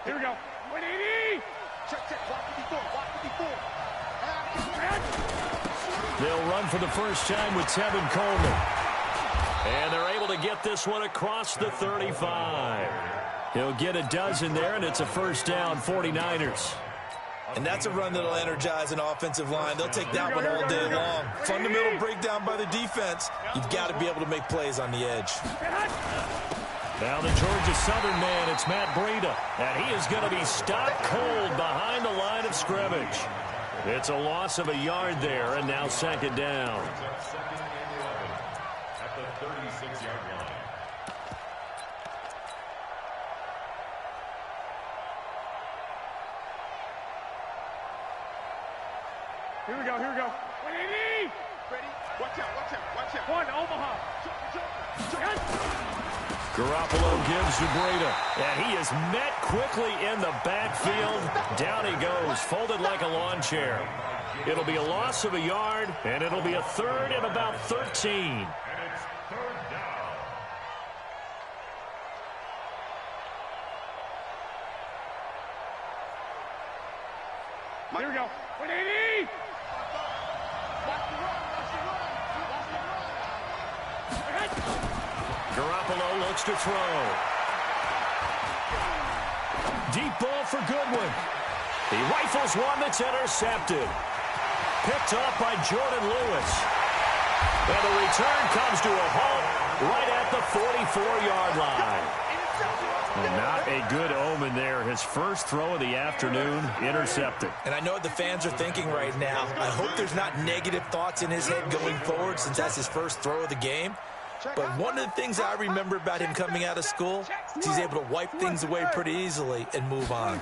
Here we go. 180. Check. Block 54. They'll run for the first time with Tevin Coleman. And they're able to get this one across the 35. He'll get a dozen there, and it's a first down, 49ers. And that's a run that'll energize an offensive line. They'll take that one all day long. Fundamental breakdown by the defense. You've got to be able to make plays on the edge. Now the Georgia Southern man, it's Matt Breida. And he is going to be stopped cold behind the line of scrimmage. It's a loss of a yard there, and now second down. At the 36-yard line. Here we go. 180. Ready? Watch out. One, Omaha. Garoppolo gives to Breida, and he is met quickly in the backfield. Down he goes, folded like a lawn chair. It'll be a loss of a yard, and it'll be a third and about 13. And it's third down. Here we go. 180. Garoppolo looks to throw. Deep ball for Goodwin. He rifles one that's intercepted. Picked off by Jordan Lewis. And the return comes to a halt right at the 44-yard line. And not a good omen there. His first throw of the afternoon, intercepted. And I know what the fans are thinking right now. I hope there's not negative thoughts in his head going forward since that's his first throw of the game. But one of the things I remember about him coming out of school is he's able to wipe things away pretty easily and move on.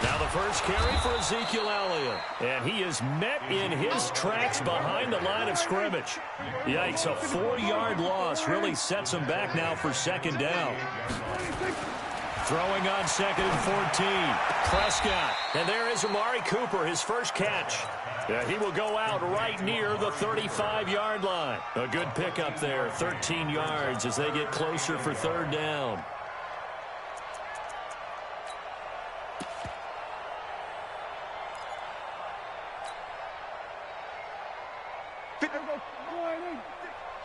Now the first carry for Ezekiel Elliott. And he is met in his tracks behind the line of scrimmage. Yikes, a 4-yard loss really sets him back now for second down. Throwing on second and 14. Prescott. And there is Amari Cooper, his first catch. Yeah, he will go out right near the 35-yard line. A good pickup there, 13 yards as they get closer for third down.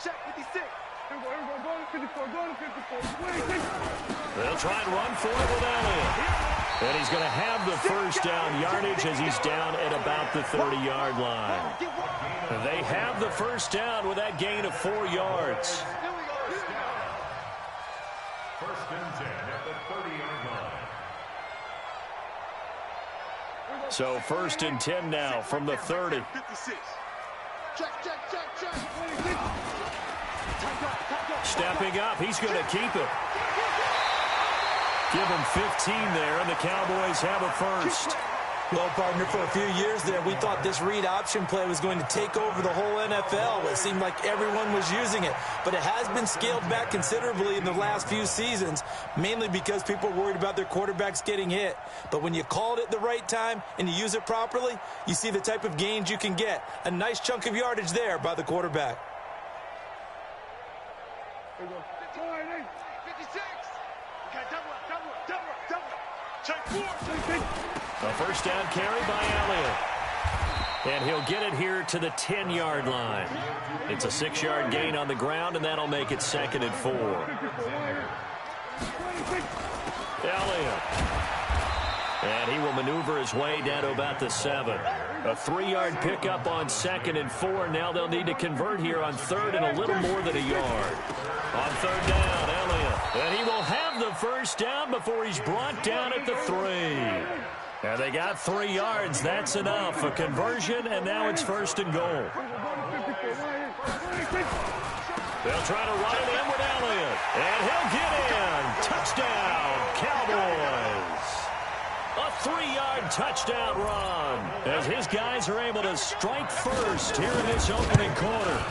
Check 56. They'll try and run for it with Elliott. And he's going to have the first down yardage as he's down at about the 30-yard line. And they have the first down with that gain of 4 yards. First and 10 at the 30-yard line. So first and 10 now from the 30. 56. Check. Stepping up, he's going to keep it. Give him 15 there, and the Cowboys have a first. Well, partner, for a few years there, we thought this read option play was going to take over the whole NFL. It seemed like everyone was using it. But it has been scaled back considerably in the last few seasons, mainly because people are worried about their quarterbacks getting hit. But when you call it at the right time and you use it properly, you see the type of gains you can get. A nice chunk of yardage there by the quarterback. 56. Okay, double. Check 4. A first down carry by Elliott. And he'll get it here to the 10-yard line. It's a 6-yard gain on the ground, and that'll make it second and 4. Elliott. And he will maneuver his way down to about the 7. A 3-yard pickup on second and 4. Now they'll need to convert here on third and a little more than a yard. On third down, Elliott. And he will have the first down before he's brought down at the 3. And they got 3 yards. That's enough. A conversion, and now it's first and goal. They'll try to run it in with Elliott. And he'll get in. Touchdown, Cowboys. A 3-yard touchdown run as his guys are able to strike first here in this opening quarter.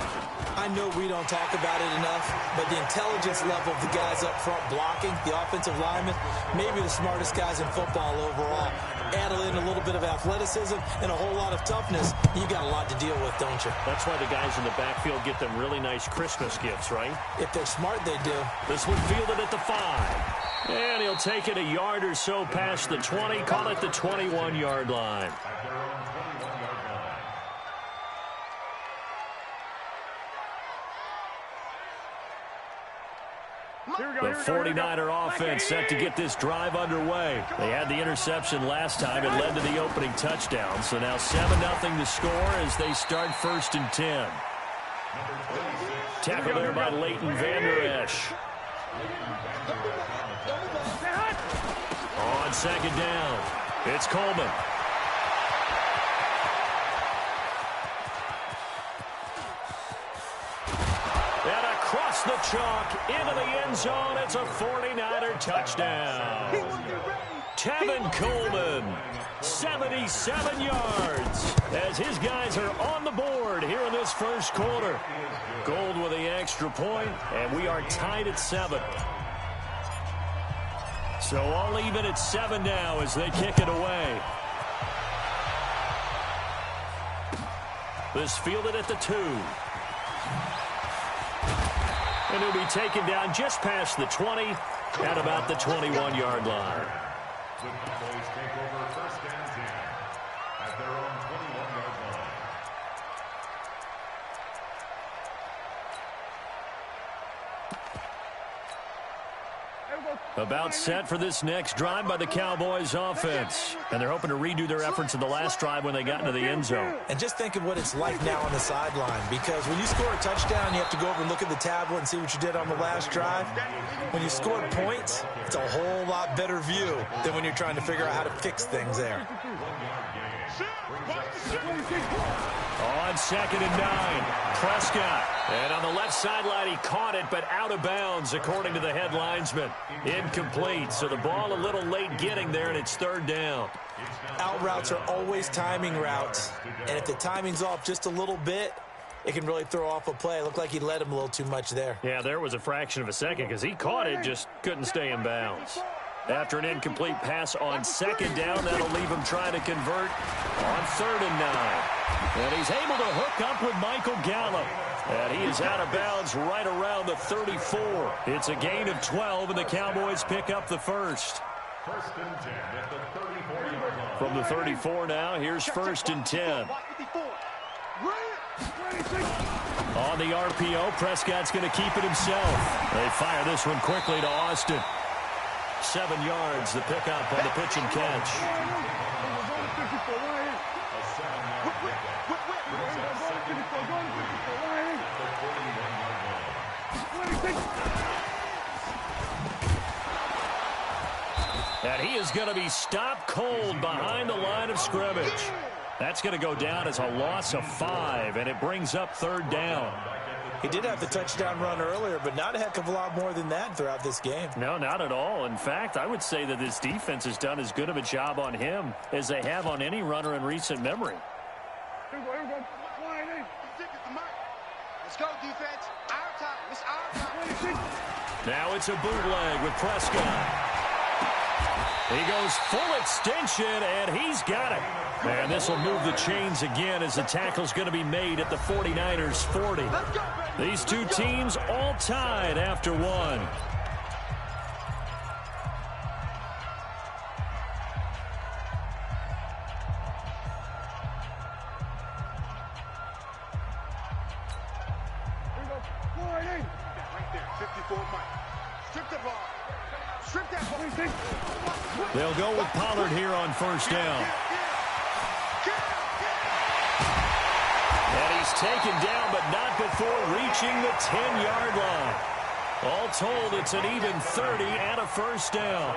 I know we don't talk about it enough, but the intelligence level of the guys up front blocking, the offensive linemen, maybe the smartest guys in football overall. Add in a little bit of athleticism and a whole lot of toughness, you got a lot to deal with, don't you? That's why the guys in the backfield get them really nice Christmas gifts, right? If they're smart, they do. This one fielded at the 5. And he'll take it a yard or so past the 20, call it the 21-yard line. The 49er offense set to get this drive underway. They had the interception last time. It led to the opening touchdown. So now 7-0 to score as they start 1st and 10. Tackle there by Leighton Vander Esch. On 2nd down, it's Coleman. And across the chalk into the end zone. It's a 49er touchdown. Tevin Coleman, 77 yards, as his guys are on the board here in this first quarter. Gold with the extra point, and we are tied at 7. So all even at 7 now as they kick it away. This fielded at the 2. And he'll be taken down just past the 20 at about the 21-yard line. The Cowboys take over 1st and 10 at their own 21-yard line. About set for this next drive by the Cowboys offense. And they're hoping to redo their efforts in the last drive when they got into the end zone. And just think of what it's like now on the sideline, because when you score a touchdown, you have to go over and look at the tablet and see what you did on the last drive. When you score points, it's a whole lot better view than when you're trying to figure out how to fix things there. On 2nd and 9, Prescott. And on the left sideline, he caught it, but out of bounds, according to the head linesman. Incomplete, so the ball a little late getting there, and it's 3rd down. Out routes are always timing routes, and if the timing's off just a little bit, it can really throw off a play. It looked like he led him a little too much there. Yeah, there was a fraction of a second because he caught it, just couldn't stay in bounds. After an incomplete pass on 2nd down, that'll leave him trying to convert on 3rd and 9. And he's able to hook up with Michael Gallup. And he is out of bounds right around the 34. It's a gain of 12, and the Cowboys pick up the first. 1st and 10 at the 34-yard line. From the 34 now, here's 1st and 10. On the RPO, Prescott's going to keep it himself. They fire this one quickly to Austin. 7 yards, the pickup on the pitch and catch. And he is going to be stopped cold behind the line of scrimmage. That's going to go down as a loss of 5, and it brings up 3rd down. He did have the touchdown run earlier, but not a heck of a lot more than that throughout this game. No, not at all. In fact, I would say that this defense has done as good of a job on him as they have on any runner in recent memory. Here we go. Let's go, defense. Our time. It's our time. Now it's a bootleg with Prescott. He goes full extension, and he's got it. And this will move the chains again as the tackle's going to be made at the 49ers' 40. These two teams all tied after 1. They'll go with Pollard here on 1st down. And he's taken down, but not before reaching the 10-yard line. All told, it's an even 30 and a 1st down.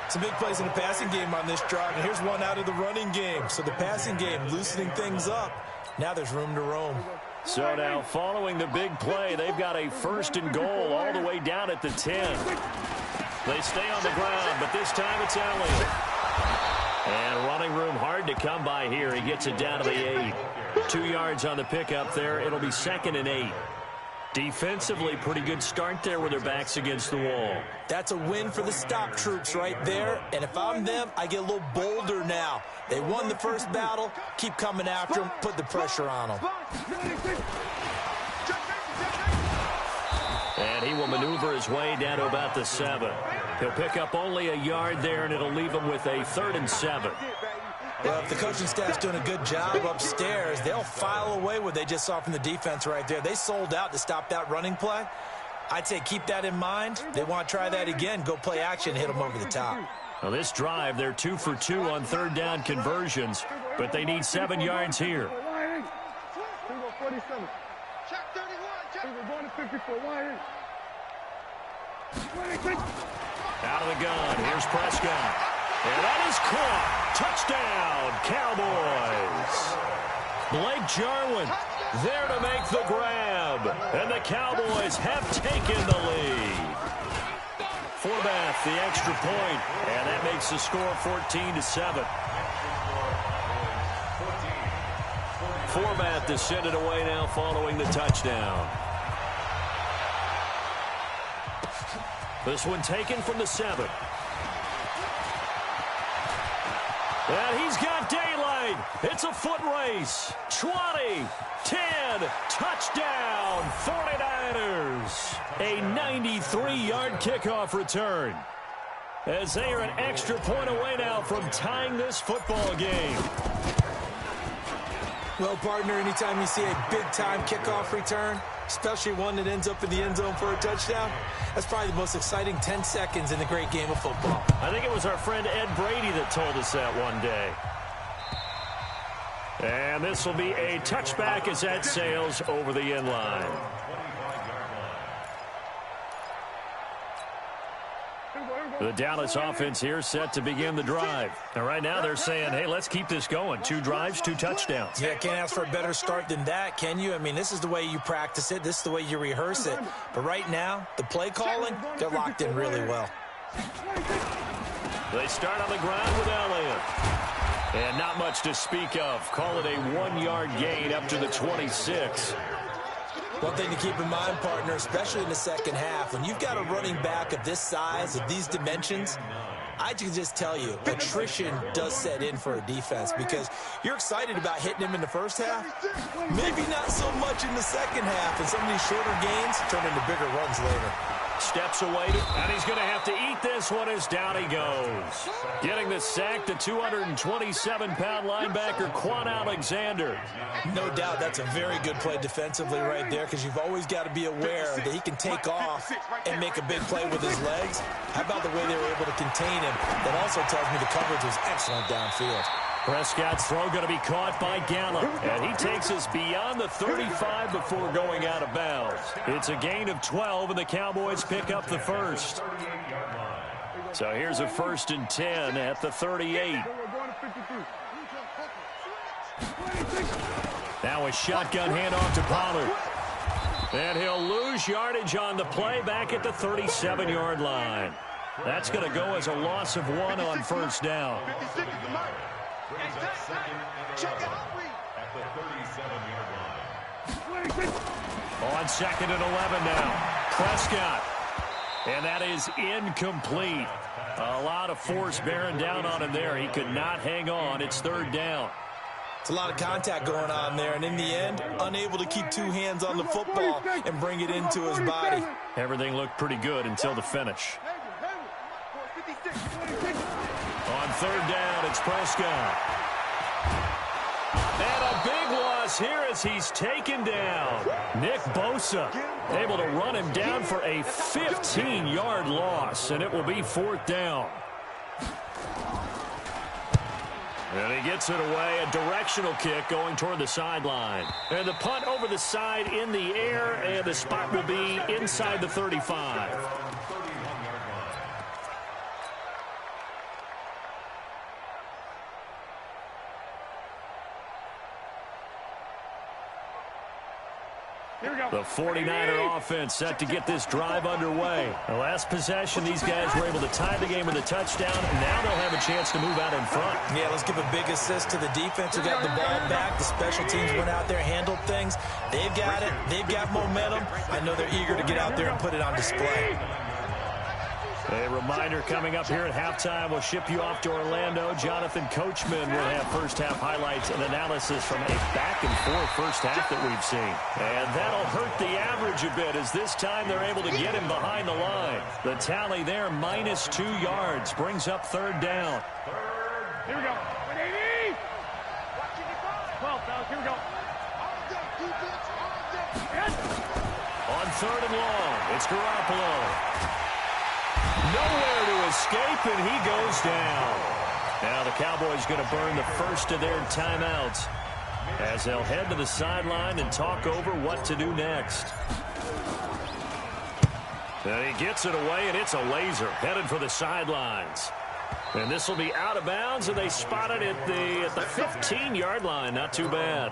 Some big plays in the passing game on this drive, and here's one out of the running game. So the passing game loosening things up. Now there's room to roam. So now, following the big play, they've got a 1st and goal all the way down at the 10. They stay on the ground, but this time it's Elliott. And running room hard to come by here. He gets it down to the 8. 2 yards on the pickup there. It'll be 2nd and 8. Defensively, pretty good start there with their backs against the wall. That's a win for the stop troops right there. And if I'm them, I get a little bolder now. They won the first battle. Keep coming after them. Put the pressure on them. And he will maneuver his way down to about the 7. He'll pick up only a yard there, and it'll leave him with a 3rd and 7. Well, if the coaching staff's doing a good job upstairs, they'll file away what they just saw from the defense right there. They sold out to stop that running play. I'd say keep that in mind. They want to try that again. Go play action, hit them over the top. Well, this drive, they're 2 for 2 on 3rd down conversions, but they need 7 yards here. Check 31. Check. Out of the gun, here's Prescott. And that is caught. Touchdown, Cowboys. Blake Jarwin there to make the grab. And the Cowboys have taken the lead. Forbath, the extra point, and that makes the score 14-7. Forbath to send it away now following the touchdown. This one taken from the 7. And he's got daylight. It's a foot race. 20, 10, touchdown, 49ers. A 93-yard kickoff return. As they are an extra point away now from tying this football game. Well, partner, anytime you see a big-time kickoff return, especially one that ends up in the end zone for a touchdown, that's probably the most exciting 10 seconds in the great game of football. I think it was our friend Ed Brady that told us that one day. And this will be a touchback as that sails over the end line. The Dallas offense here set to begin the drive. And right now they're saying, hey, let's keep this going. 2 drives, 2 touchdowns. Yeah, can't ask for a better start than that, can you? I mean, this is the way you practice it. This is the way you rehearse it. But right now, the play calling, they're locked in really well. They start on the ground with Elliott. And not much to speak of. Call it a 1-yard gain up to the 26. One thing to keep in mind, partner, especially in the second half, when you've got a running back of this size, of these dimensions, I can just tell you, attrition does set in for a defense because you're excited about hitting him in the first half. Maybe not so much in the second half, and some of these shorter gains turn into bigger runs later. Steps away, and he's going to have to eat this one as down he goes. Getting the sack, the 227-pound linebacker, Quan Alexander. No doubt that's a very good play defensively right there because you've always got to be aware that he can take off and make a big play with his legs. How about the way they were able to contain him? That also tells me the coverage was excellent downfield. Prescott's throw going to be caught by Gallup, and he takes us beyond the 35 before going out of bounds. It's a gain of 12, and the Cowboys pick up the first. So here's a 1st and 10 at the 38. Now a shotgun handoff to Pollard. And he'll lose yardage on the play back at the 37-yard line. That's going to go as a loss of 1 on 1st down. At the 37-yard line. On 2nd and 11 now. Prescott. And that is incomplete. A lot of force bearing down on him there. He could not hang on. It's 3rd down. It's a lot of contact going on there, and in the end, unable to keep 2 hands on the football and bring it into his body. Everything looked pretty good until the finish. On 3rd down, it's Prescott. And a big loss here as he's taken down. Nick Bosa able to run him down for a 15-yard loss, and it will be 4th down. And he gets it away, a directional kick going toward the sideline. And the punt over the side in the air, and the spot will be inside the 35. The 49er offense set to get this drive underway. The last possession, these guys were able to tie the game with a touchdown, and now they'll have a chance to move out in front. Yeah, let's give a big assist to the defense who got the ball back. The special teams went out there, handled things. They've got it. They've got momentum. I know they're eager to get out there and put it on display. A reminder coming up here at halftime. We'll ship you off to Orlando. Jonathan Coachman will have first-half highlights and analysis from a back-and-forth first half that we've seen. And that'll hurt the average a bit as this time they're able to get him behind the line. The tally there, -2 yards, brings up third down. Here we go. 180. 12, fellas. Here we go. On third and long, it's Garoppolo. Nowhere to escape, and he goes down. Now the Cowboys going to burn the first of their timeouts as they'll head to the sideline and talk over what to do next. And he gets it away, and it's a laser headed for the sidelines. And this will be out of bounds, and they spot it at the 15-yard line. Not too bad.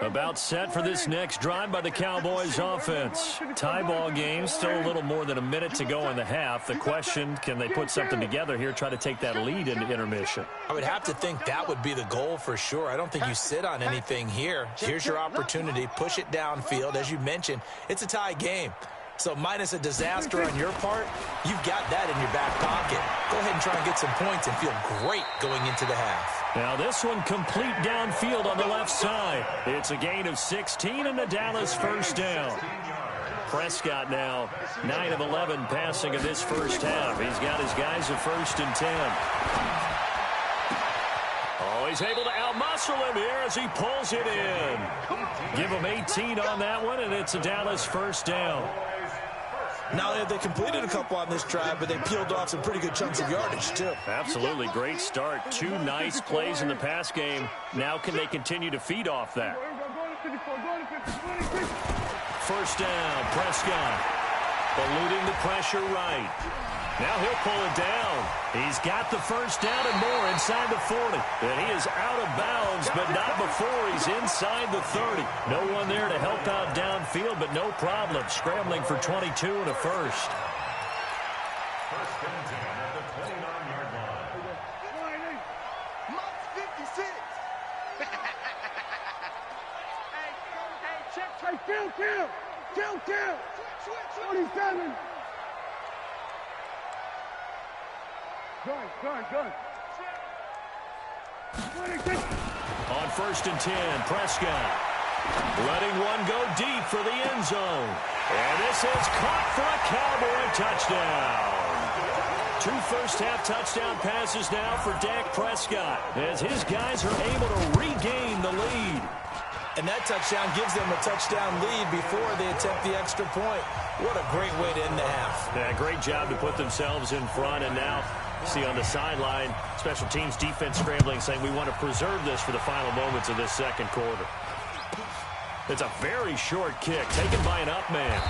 About set for this next drive by the Cowboys offense. Tie ball game, still a little more than a minute to go in the half. The question, can they put something together here, try to take that lead into intermission? I would have to think that would be the goal for sure. I don't think you sit on anything here. Here's your opportunity. Push it downfield. As you mentioned, it's a tie game. So minus a disaster on your part, you've got that in your back pocket. Go ahead and try and get some points and feel great going into the half. Now this one complete downfield on the left side. It's a gain of 16 and a Dallas first down. Prescott now 9 of 11 passing in this first half. He's got his guys at 1st and 10. Oh, he's able to outmuscle him here as he pulls it in. Give him 18 on that one, and it's a Dallas first down. Now, they completed a couple on this drive, but they peeled off some pretty good chunks of yardage, too. Absolutely. Great start. 2 nice plays in the pass game. Now can they continue to feed off that? First down, Prescott. Eluding the pressure right. Now he'll pull it down. He's got the first down and more inside the 40. And he is out of bounds, but not before he's inside the 30. No one there to help out downfield, but no problem. Scrambling for 22 and a first. First and 10 at the 29-yard line. Mark 56. Hey, check. Hey, kill. 47. Gun. 26. On 1st and 10, Prescott letting one go deep for the end zone. And this is caught for a Cowboy touchdown. 2 first-half touchdown passes now for Dak Prescott as his guys are able to regain the lead. And that touchdown gives them a touchdown lead before they attempt the extra point. What a great way to end the half. Yeah, great job to put themselves in front, and now see on the sideline, special teams defense scrambling, saying we want to preserve this for the final moments of this second quarter. It's a very short kick taken by an up man.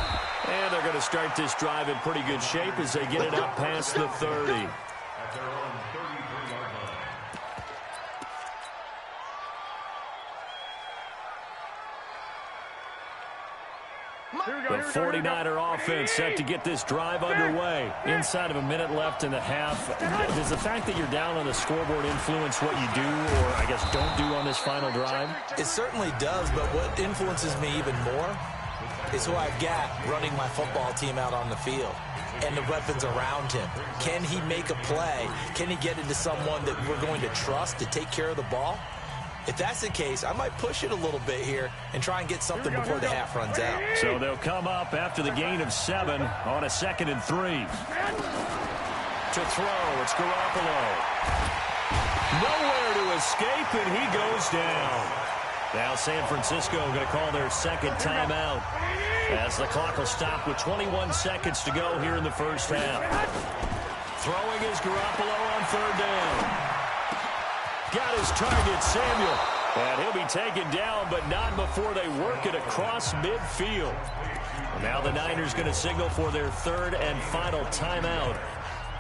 And they're going to start this drive in pretty good shape as they get it up past the 30. At their own 33-yard line. The 49er offense set to get this drive underway. Inside of a minute left in the half. Does the fact that you're down on the scoreboard influence what you do or, I guess, don't do on this final drive? It certainly does, but what influences me even more is who I've got running my football team out on the field and the weapons around him. Can he make a play? Can he get into someone that we're going to trust to take care of the ball? If that's the case, I might push it a little bit here and try and get something before the half runs out. So they'll come up after the gain of 7 on a 2nd and 3. To throw, it's Garoppolo. Nowhere to escape, and he goes down. Now San Francisco going to call their second timeout as the clock will stop with 21 seconds to go here in the first half. Throwing is Garoppolo on 3rd down. Got his target, Samuel. And he'll be taken down, but not before they work it across midfield. And now the Niners going to signal for their 3rd and final timeout,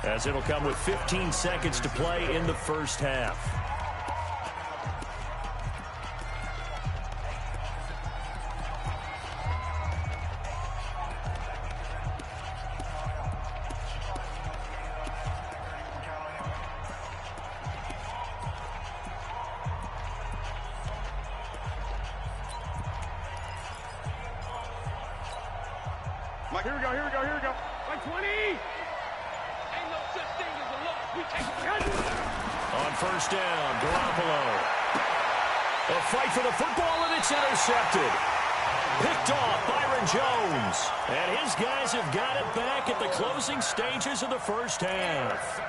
as it'll come with 15 seconds to play in the first half. Here we go, here we go, here we go. 120. Ain't no such thing as a loss. We take it. On first down, Garoppolo. A fight for the football, and it's intercepted. Picked off Byron Jones. And his guys have got it back at the closing stages of the first half.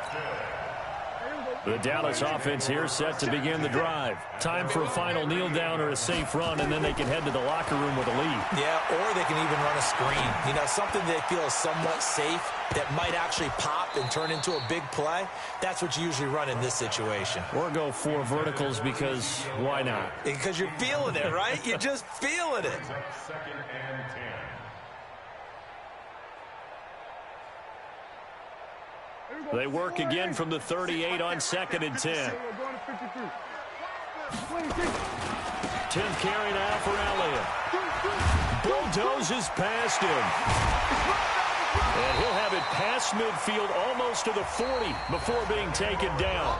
The Dallas offense here set to begin the drive. Time for a final kneel down or a safe run, and then they can head to the locker room with a lead. Yeah, or they can even run a screen. You know, something they feel is somewhat safe that might actually pop and turn into a big play. That's what you usually run in this situation. Or go 4 verticals because why not? Because you're feeling it, right? You're just feeling it. Second and 10. They work again from the 38 on 2nd and 10. 10th carry now for Elliott. Bulldozes past him. And he'll have it past midfield almost to the 40 before being taken down.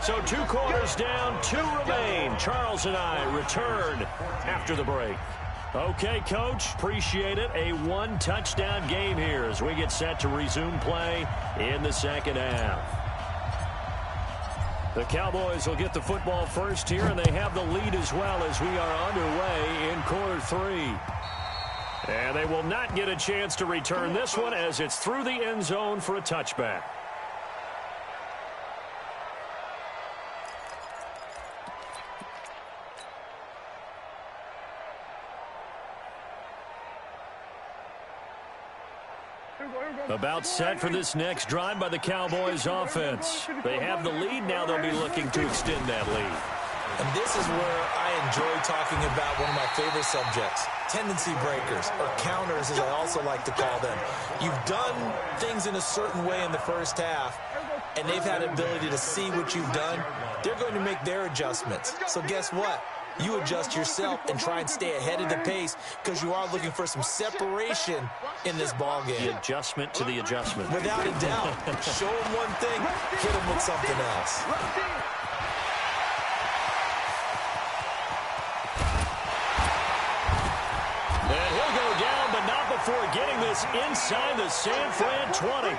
So 2 quarters down, 2 remain. Charles and I return after the break. Okay, Coach, appreciate it. A 1-touchdown game here as we get set to resume play in the second half. The Cowboys will get the football first here, and they have the lead as well as we are underway in quarter 3. And they will not get a chance to return this one as it's through the end zone for a touchback. About set for this next drive by the Cowboys offense. They have the lead now. They'll be looking to extend that lead. And this is where I enjoy talking about one of my favorite subjects, tendency breakers, or counters as I also like to call them. You've done things in a certain way in the first half, and they've had the ability to see what you've done. They're going to make their adjustments. So guess what? You adjust yourself and try and stay ahead of the pace because you are looking for some separation in this ball game. The adjustment to the adjustment. Without a doubt. Show them one thing, hit them with something else. And he'll go down, but not before getting this inside the San Fran 20.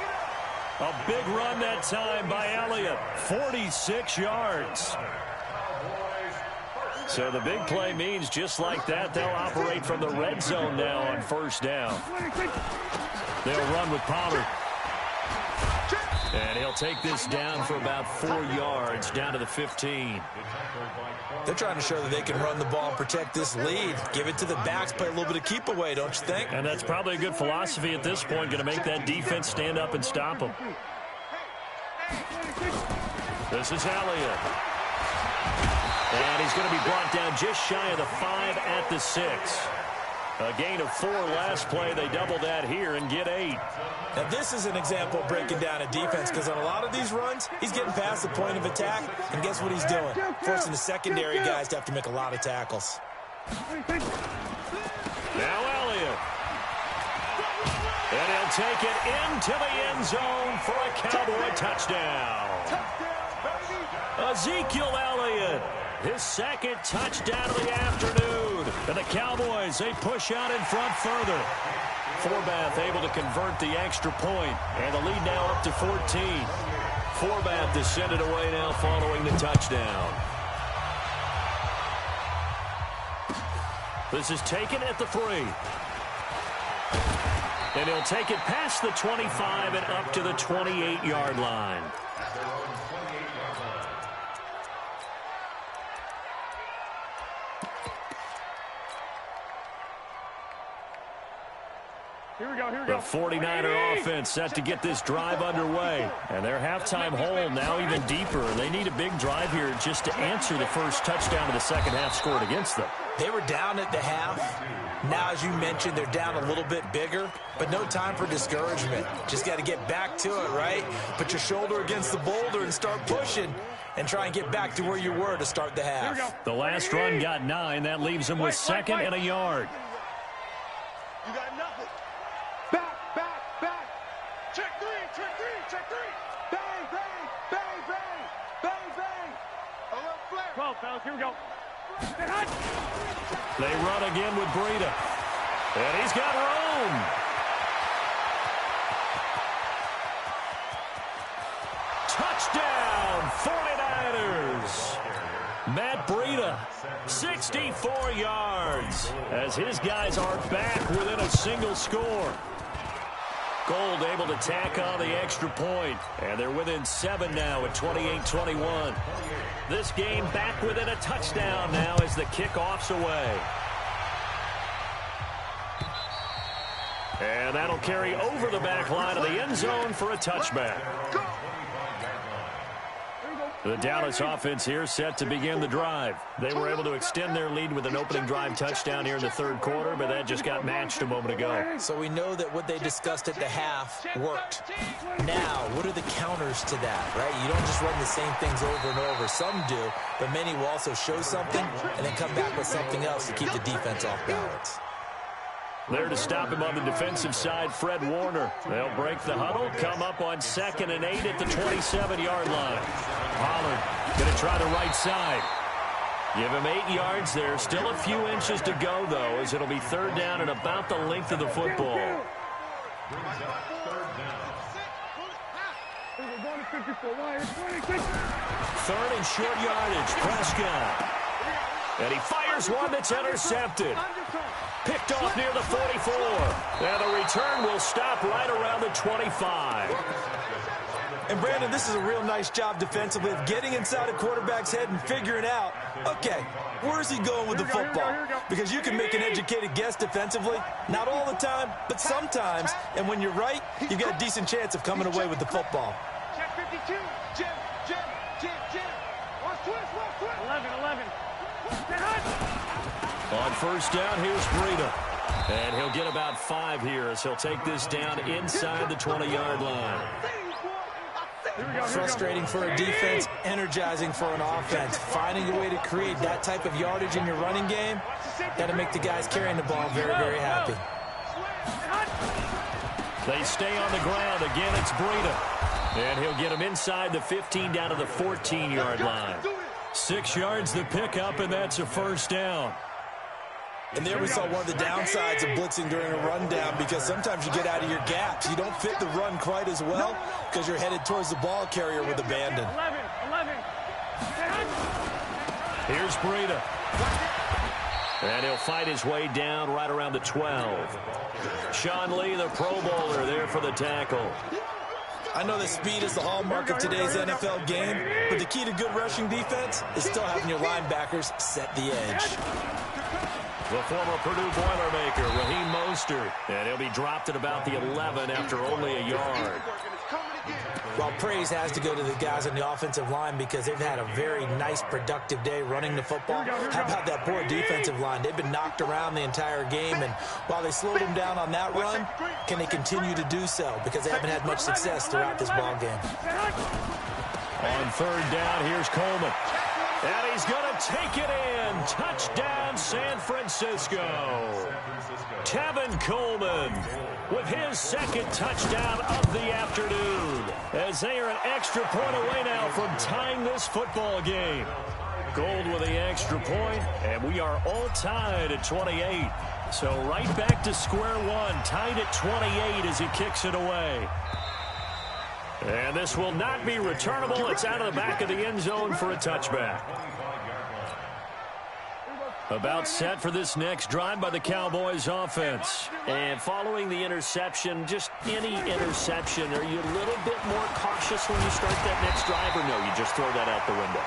A big run that time by Elliott. 46 yards. So the big play means just like that, they'll operate from the red zone now on first down. They'll run with Pollard. And he'll take this down for about 4 yards, down to the 15. They're trying to show that they can run the ball and protect this lead. Give it to the backs, play a little bit of keep away, don't you think? And that's probably a good philosophy at this point, going to make that defense stand up and stop them. This is Elliott. And he's going to be brought down just shy of the 5 at the 6. A gain of 4 last play. They double that here and get 8. Now, this is an example of breaking down a defense because on a lot of these runs, he's getting past the point of attack, and guess what he's doing? Forcing the secondary guys to have to make a lot of tackles. Now Elliott. And he'll take it into the end zone for a Cowboy touchdown. Ezekiel Elliott. His second touchdown of the afternoon. And the Cowboys, they push out in front further. Forbath able to convert the extra point. And the lead now up to 14. Forbath to send it away now following the touchdown. This is taken at the 3. And he'll take it past the 25 and up to the 28-yard line. Here we go, here we The go. 49er offense set to get this drive underway. And their halftime hole now even deeper. They need a big drive here just to answer the first touchdown of the second half scored against them. They were down at the half. Now, as you mentioned, they're down a little bit bigger, but no time for discouragement. Just got to get back to it, right? Put your shoulder against the boulder and start pushing and try and get back to where you were to start the half. Here we go. The last run got 9. That leaves them with second and a yard. You got nothing. Back. Check three. Bang, bang. A little flare. 12, fellas, here we go. They run again with Breida. And he's got room. Touchdown, 49ers. Matt Breida, 64 yards, as his guys are back within a single score. Gold able to tack on the extra point, and they're within 7 now at 28-21. This game back within a touchdown now as the kickoff's away. And that'll carry over the back line of the end zone for a touchback. The Dallas offense here set to begin the drive. They were able to extend their lead with an opening drive touchdown here in the third quarter, but that just got matched a moment ago. So we know that what they discussed at the half worked. Now, what are the counters to that, right? You don't just run the same things over and over. Some do, but many will also show something and then come back with something else to keep the defense off balance. There to stop him on the defensive side, Fred Warner. They'll break the huddle, come up on 2nd and 8 at the 27-yard line. Pollard going to try the right side. Give him 8 yards there. Still a few inches to go, though, as it'll be 3rd down and about the length of the football. Third and short yardage, Prescott. And he fires one that's intercepted. Picked off near the 44. And the return will stop right around the 25. And, Brandon, this is a real nice job defensively of getting inside a quarterback's head and figuring out, okay, where's he going with the football? Because you can make an educated guess defensively. Not all the time, but sometimes. And when you're right, you've got a decent chance of coming away with the football. Check 52. Jim. Watch twist. 11. On 1st down, here's Breida. And he'll get about 5 here as he'll take this down inside the 20-yard line. Frustrating for a defense, energizing for an offense. Finding a way to create that type of yardage in your running game, got to make the guys carrying the ball very, very happy. They stay on the ground. Again, it's Breida. And he'll get him inside the 15 down to the 14-yard line. 6 yards the pickup, and that's a 1st down. And there we saw one of the downsides of blitzing during a rundown, because sometimes you get out of your gaps. You don't fit the run quite as well because you're headed towards the ball carrier with abandon. 11. Here's Breida. And he'll fight his way down right around the 12. Sean Lee, the Pro Bowler, there for the tackle. I know that speed is the hallmark of today's NFL game, but the key to good rushing defense is still having your linebackers set the edge. The former Purdue Boilermaker, Raheem Mostert. And he'll be dropped at about the 11 after only a yard. Well, praise has to go to the guys on the offensive line because they've had a very nice, productive day running the football. How about that poor defensive line? They've been knocked around the entire game, and while they slowed them down on that run, can they continue to do so? Because they haven't had much success throughout this ball game. On 3rd down, here's Coleman. And he's going to take it in. Touchdown, San Francisco. Tevin Coleman with his 2nd touchdown of the afternoon, as they are an extra point away now from tying this football game. Gold with the extra point, and we are all tied at 28. So right back to square one, tied at 28 as he kicks it away. And this will not be returnable. It's out of the back of the end zone for a touchback. About set for this next drive by the Cowboys offense. And following the interception, just any interception, are you a little bit more cautious when you start that next drive, or no, you just throw that out the window?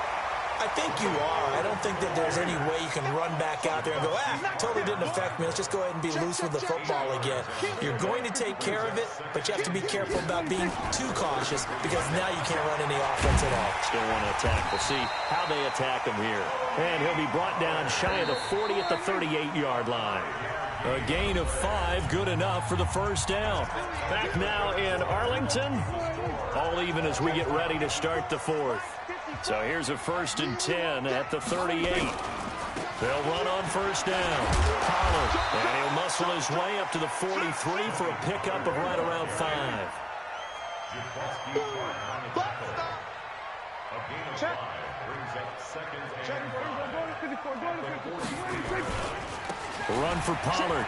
I think you are. I don't think that there's any way you can run back out there and go, totally didn't affect me. Let's just go ahead and be loose with the football again. You're going to take care of it, but you have to be careful about being too cautious because now you can't run any offense at all. Still want to attack. We'll see how they attack him here. And he'll be brought down shy of the 40 at the 38-yard line. A gain of 5, good enough for the 1st down. Back now in Arlington. All even as we get ready to start the 4th. So here's a 1st and 10 at the 38. They'll run on 1st down. Pollard, and he'll muscle his way up to the 43 for a pickup of right around 5. Check. Run for Pollard.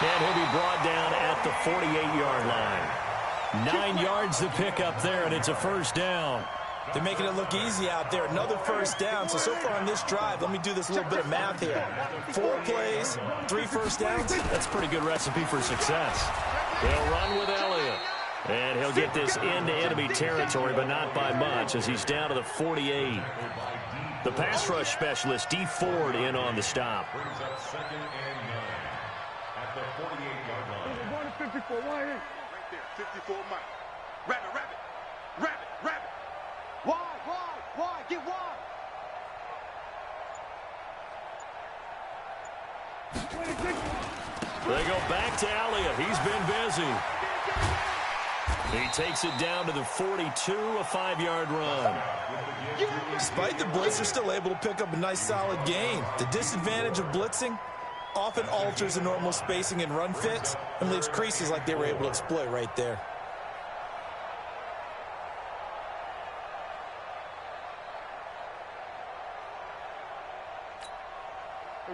And he'll be brought down at the 48-yard line. 9 yards to pick up there, and it's a first down. They're making it look easy out there. Another first down. So far on this drive, let me do this little bit of math here. 4 plays, 3 first downs. That's a pretty good recipe for success. He'll run with Elliott. And he'll get this into enemy territory, but not by much, as he's down to the 48. The pass rush specialist, D. Ford, in on the stop. Brings up 2nd and 9 at the 48-yard line. We're going to 54. Wide in. Right there, 54 Mike. Rabbit, rabbit, rabbit, rabbit. Wide, wide, wide, get wide. 26. They go back to Elliott. He's been busy. He takes it down to the 42, a 5-yard run. Despite the blitz, they're still able to pick up a nice solid gain. The disadvantage of blitzing often alters the normal spacing and run fits and leaves creases like they were able to exploit right there.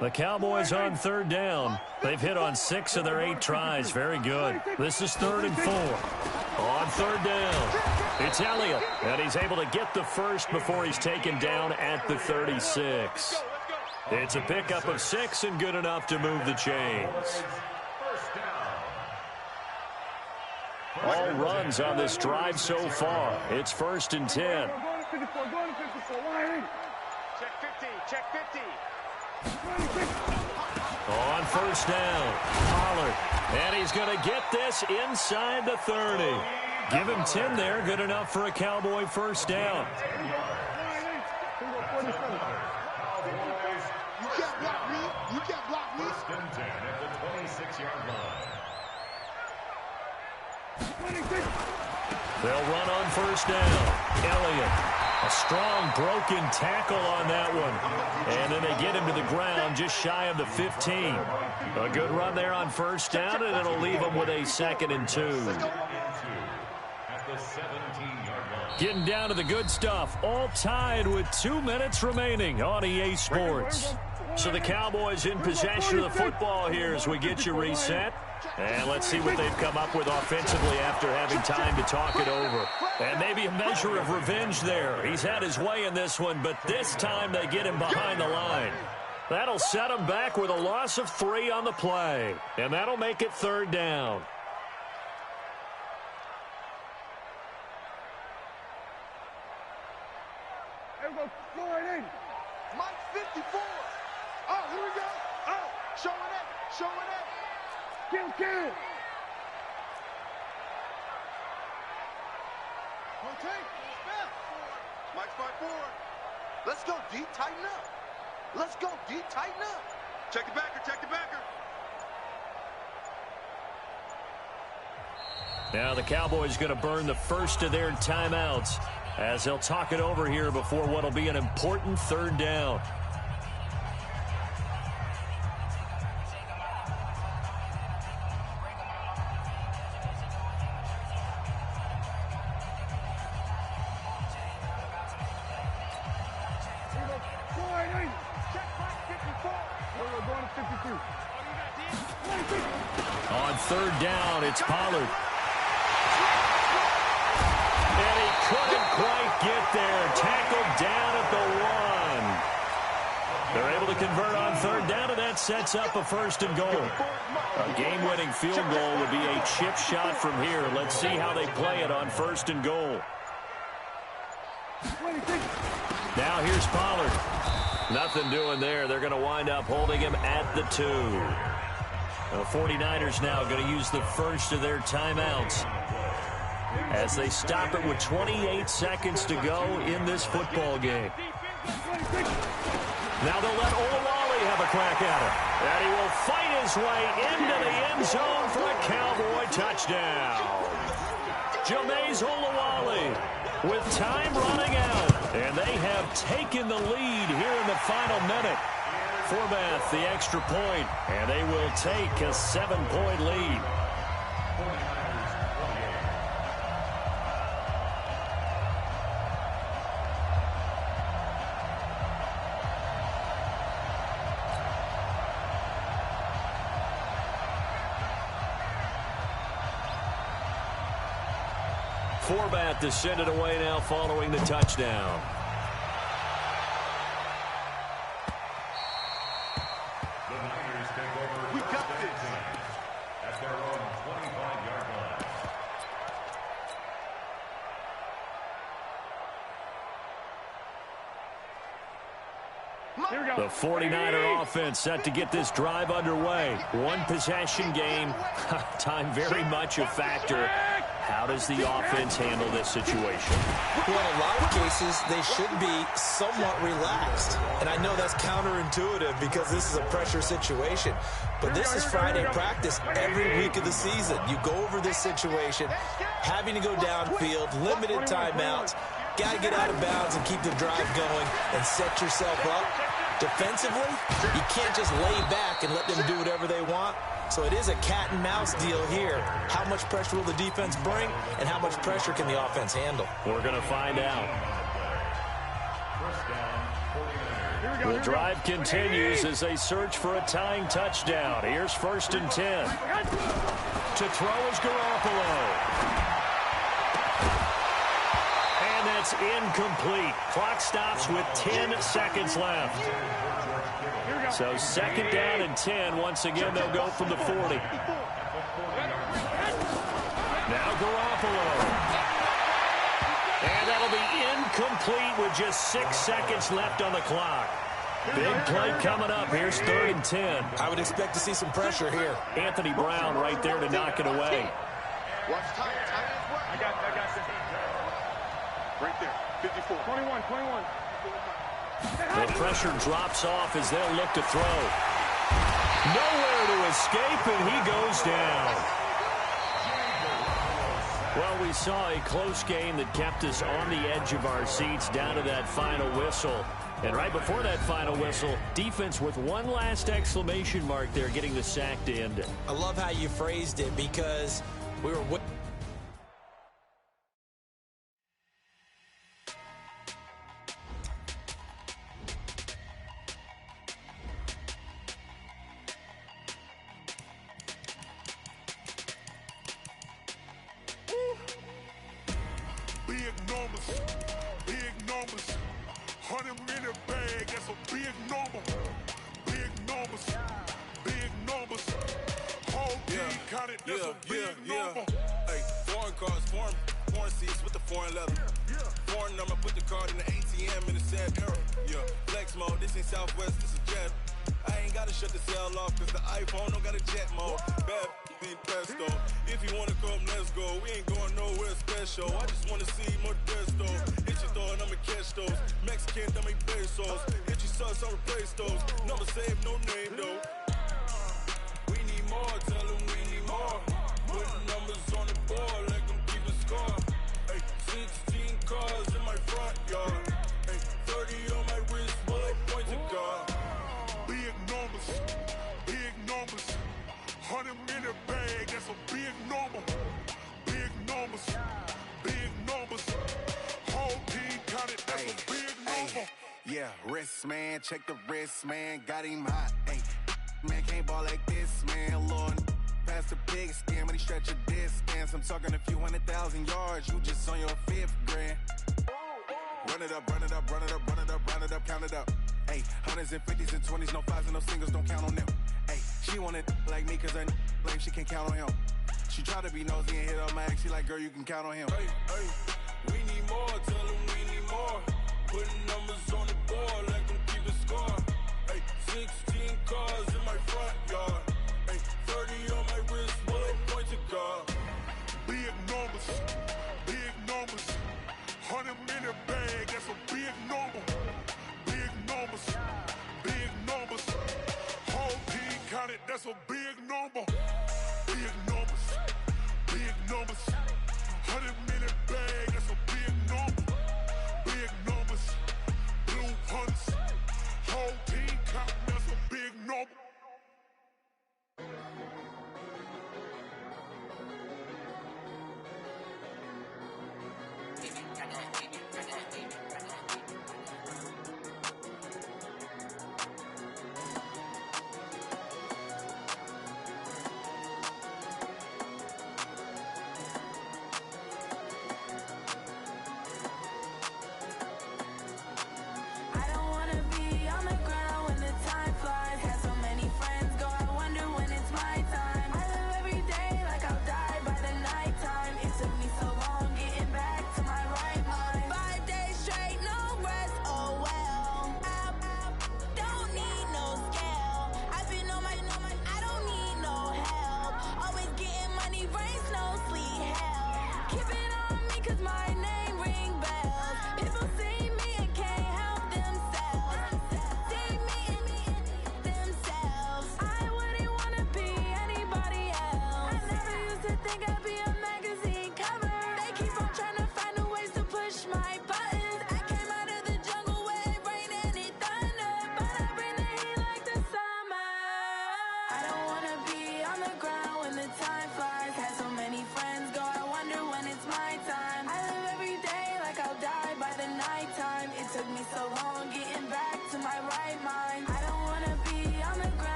The Cowboys on 3rd down. They've hit on 6 of their 8 tries. Very good. This is 3rd and 4. On 3rd down, it's Elliott, and he's able to get the first before he's taken down at the 36. It's a pickup of 6 and good enough to move the chains. All runs on this drive so far. It's 1st and 10. Going to 54. Going to 54. Wide in. Check 50, check 50. 26. On 1st down, Pollard, and he's going to get this inside the 30. Give him 10 there, good enough for a Cowboy first down. Wide in. 47. You can't block me. You can't block me. 1st and 10 at the 26-yard line. 26. They'll run on 1st down. Elliott, a strong broken tackle on that one. And then they get him to the ground just shy of the 15. A good run there on 1st down, and it'll leave them with a 2nd and 2. At the 17-yard line. Getting down to the good stuff, all tied with 2 minutes remaining on EA Sports. So the Cowboys in possession of the football here as we get you reset. And let's see what they've come up with offensively after having time to talk it over. And maybe a measure of revenge there. He's had his way in this one, but this time they get him behind the line. That'll set him back with a loss of 3 on the play. And that'll make it 3rd down. There we go. Wide in. Mike 54. Oh, here we go. Oh, showing it, showing it. Kill, kill. Rotate. Mike's 5-4. Let's go deep, tighten up. Let's go deep, tighten up. Check the backer, check the backer. Now the Cowboys going to burn the first of their timeouts as they'll talk it over here before what will be an important 3rd down. Wide in. Check Mike 54. We're going to 52. On 3rd down, it's Pollard. And he couldn't quite get there. Tackled down at the 1. They're able to convert on 3rd down, and that sets up a 1st and goal. A game-winning field goal would be a chip shot from here. Let's see how they play it on 1st and goal. 26. Now here's Pollard. Nothing doing there. They're going to wind up holding him at the 2. The 49ers now going to use the first of their timeouts as they stop it with 28 seconds to go in this football game. Now they'll let Olawale have a crack at it. And he will fight his way into the end zone for a Cowboy touchdown. Jameis Olawale with time running out. And they have taken the lead here in the final minute. Forbath the extra point, and they will take a 7-point lead. Forbat to send it away now following the touchdown. The Niners take over. We got this. At their own 25-yard line. Here we go. The 49er offense set to get this drive underway. One possession game. Time very much a factor. How does the offense handle this situation? Well, in a lot of cases, they should be somewhat relaxed. And I know that's counterintuitive because this is a pressure situation. But this is Friday practice every week of the season. You go over this situation, having to go downfield, limited timeouts, got to get out of bounds and keep the drive going and set yourself up. Defensively, you can't just lay back and let them do whatever they want. So it is a cat and mouse deal here. How much pressure will the defense bring, and how much pressure can the offense handle? We're going to find out. The drive continues as they search for a tying touchdown. Here's 1st and 10. To throw is Garoppolo. And that's incomplete. Clock stops with 10 seconds left. So 2nd down and 10. Once again, they'll go from the 40. Now Garoppolo. And that'll be incomplete with just 6 seconds left on the clock. Big play coming up. Here's 3rd and 10. I would expect to see some pressure here. Anthony Brown right there to knock it away. Watch tight ends work. I got this. Right there, 54. 21. The pressure drops off as they'll look to throw. Nowhere to escape, and he goes down. Well, we saw a close game that kept us on the edge of our seats down to that final whistle. And right before that final whistle, defense with one last exclamation mark there, getting the sack to end it. I love how you phrased it because we were... Big numbers, 100 in the bag, that's a big number. Big numbers, whole team counted, that's a big number. Hey, foreign cars, foreign seats with the foreign leather. Foreign number, put the card in the ATM in the sad era. Yeah, flex mode, this ain't Southwest, this is Jet. I ain't gotta shut the cell off, cause the iPhone don't got a jet mode. Bad being presto. If you wanna come, let's go. We ain't going nowhere special. I just wanna see more Modesto. Hit your thought, I'ma catch those. Mexican, dummy pesos. Hit your sus, I'll replace those. Number save, no name though. We need more, tell them we need more. Putting numbers on the board, like them keep a score. Hey, 16 cars in my front yard. Hey, 30 on my wrist, while I point to God. Big numbers, 100 in the bag, that's a big number. Big numbers, whole team counted, that's a big number. Yeah, wrist man, check the wrist man, got him hot. Ay, man can't ball like this, man. Lord, past the pig skin, but he stretch a distance. I'm talking a few 100,000 yards, you just on your 5th grand. Run it up, count it up. Ay, 100s and 50s and 20s, no 5s and no singles, don't count on them. Ay, she want it like me, cause her lame, she can't count on him. She try to be nosy and hit up my ex, she like, girl, you can count on him. Hey, we need more, tell them we need more. Putting numbers on the board, like them keep a score. Hey, 16 cars in my front yard. Hey, 30 on my wrist, while I point to God. Big numbers, 100 in the bag, that's a big number. Big numbers, whole team counted, that's a big number. Big numbers, 100 in the bag, that's a big number. Big numbers, blue hunts, whole team counted, that's a big number.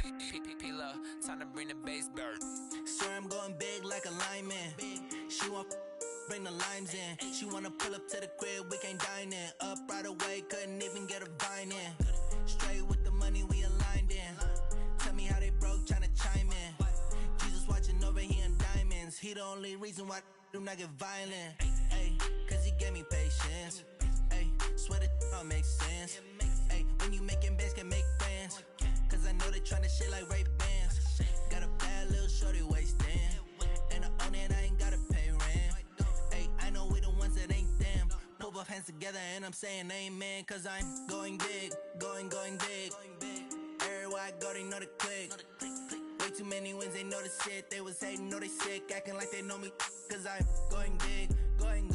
P-Love, time to bring the bass bird. Swear I'm going big like a lineman. She want bring the limes in. She wanna pull up to the crib, we can't dine in. Up right away, couldn't even get a vine in. Straight with the money we aligned in. Tell me how they broke, tryna chime in. Jesus watching over here in diamonds. He the only reason why do not get violent. Ay, cause he gave me patience. Ay, swear that all makes sense. Ay, when you making bands, can make friends. Cause I know they tryna shit like Ray Bans. Got a bad little shorty wasting. And I own it, I ain't gotta pay rent. Ay, I know we the ones that ain't them. Pull both hands together and I'm saying amen. Cause I'm going big, going big. Everywhere I go, they know the click. Way too many wins, they know the shit. They was hating, know they sick. Acting like they know me. Cause I'm going big, going